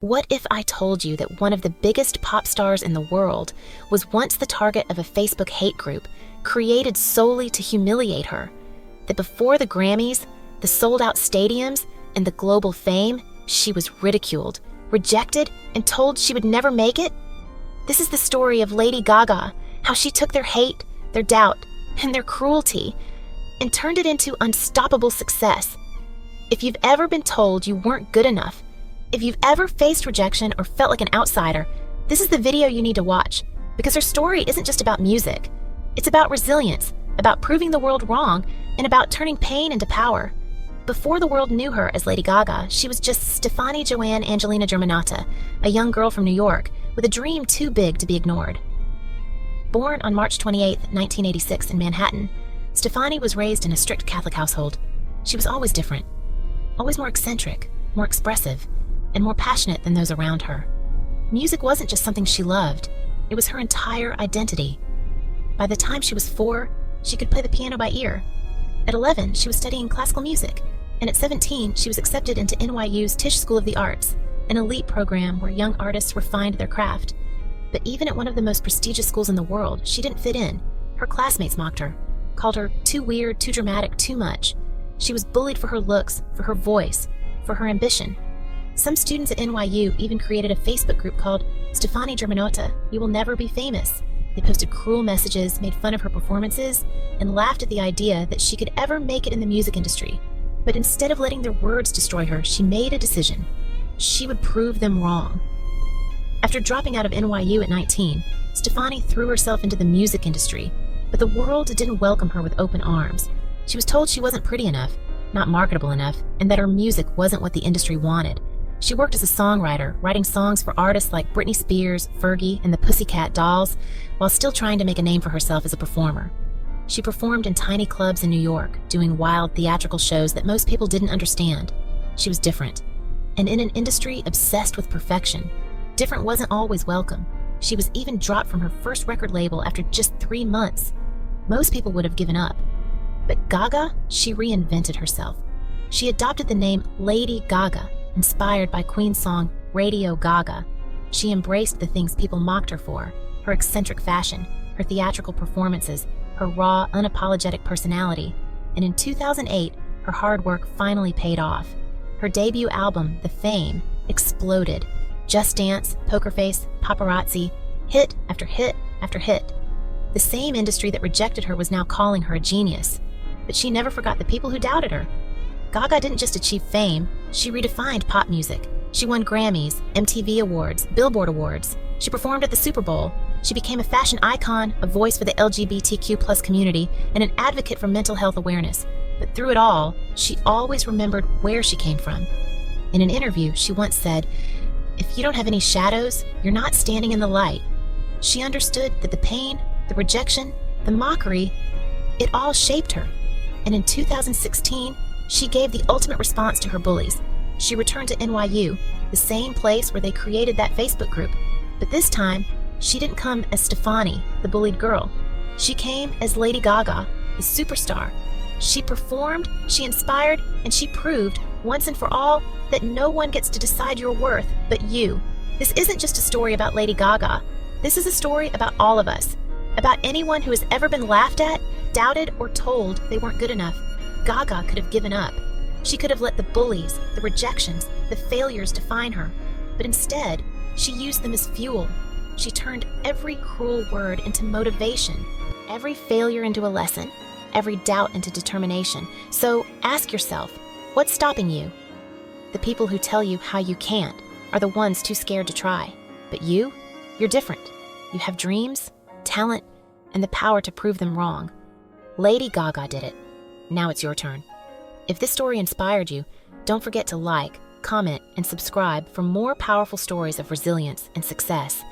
What if I told you that one of the biggest pop stars in the world was once the target of a Facebook hate group created solely to humiliate her? That before the Grammys, the sold-out stadiums, and the global fame, she was ridiculed, rejected, and told she would never make it? This is the story of Lady Gaga, how she took their hate, their doubt, and their cruelty, and turned it into unstoppable success. If you've ever been told you weren't good enough, if you've ever faced rejection or felt like an outsider, this is the video you need to watch, because her story isn't just about music. It's about resilience, about proving the world wrong, and about turning pain into power. Before the world knew her as Lady Gaga, she was just Stefani Joanne Angelina Germanotta, a young girl from New York with a dream too big to be ignored. Born on March 28, 1986 in Manhattan, Stefani was raised in a strict Catholic household. She was always different, always more eccentric, more expressive, and more passionate than those around her. Music wasn't just something she loved, it was her entire identity. By the time she was 4, she could play the piano by ear. At 11, she was studying classical music, and at 17, she was accepted into NYU's Tisch School of the Arts, an elite program where young artists refined their craft. But even at one of the most prestigious schools in the world, she didn't fit in. Her classmates mocked her, called her too weird, too dramatic, too much. She was bullied for her looks, for her voice, for her ambition. Some students at NYU even created a Facebook group called Stefani Germanotta, You Will Never Be Famous. They posted cruel messages, made fun of her performances, and laughed at the idea that she could ever make it in the music industry. But instead of letting their words destroy her, she made a decision. She would prove them wrong. After dropping out of NYU at 19, Stefani threw herself into the music industry, but the world didn't welcome her with open arms. She was told she wasn't pretty enough, not marketable enough, and that her music wasn't what the industry wanted. She worked as a songwriter, writing songs for artists like Britney Spears, Fergie, and the Pussycat Dolls, while still trying to make a name for herself as a performer. She performed in tiny clubs in New York, doing wild theatrical shows that most people didn't understand. She was different. And in an industry obsessed with perfection, different wasn't always welcome. She was even dropped from her first record label after just 3 months. Most people would have given up. But Gaga, she reinvented herself. She adopted the name Lady Gaga, inspired by Queen's song Radio Gaga. She embraced the things people mocked her for, her eccentric fashion, her theatrical performances, her raw, unapologetic personality. And in 2008, her hard work finally paid off. Her debut album, The Fame, exploded. Just Dance, Poker Face, Paparazzi, hit after hit after hit. The same industry that rejected her was now calling her a genius. But she never forgot the people who doubted her. Gaga didn't just achieve fame, she redefined pop music. She won Grammys, MTV Awards, Billboard Awards. She performed at the Super Bowl. She became a fashion icon, a voice for the LGBTQ+ community, and an advocate for mental health awareness. But through it all, she always remembered where she came from. In an interview, she once said, "If you don't have any shadows, you're not standing in the light." She understood that the pain, the rejection, the mockery, it all shaped her. And in 2016, she gave the ultimate response to her bullies. She returned to NYU, the same place where they created that Facebook group. But this time, she didn't come as Stefani, the bullied girl. She came as Lady Gaga, the superstar. She performed, she inspired, and she proved, once and for all, that no one gets to decide your worth but you. This isn't just a story about Lady Gaga. This is a story about all of us, about anyone who has ever been laughed at, doubted, or told they weren't good enough. Gaga could have given up. She could have let the bullies, the rejections, the failures define her. But instead, she used them as fuel. She turned every cruel word into motivation, every failure into a lesson, every doubt into determination. So ask yourself, what's stopping you? The people who tell you how you can't are the ones too scared to try. But you're different. You have dreams, talent, and the power to prove them wrong. Lady Gaga did it. Now it's your turn. If this story inspired you, don't forget to like, comment, and subscribe for more powerful stories of resilience and success.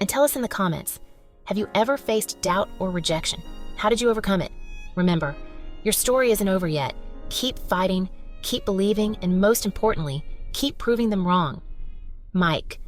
And tell us in the comments, have you ever faced doubt or rejection? How did you overcome it? Remember, your story isn't over yet. Keep fighting, keep believing, and most importantly, keep proving them wrong. Mike.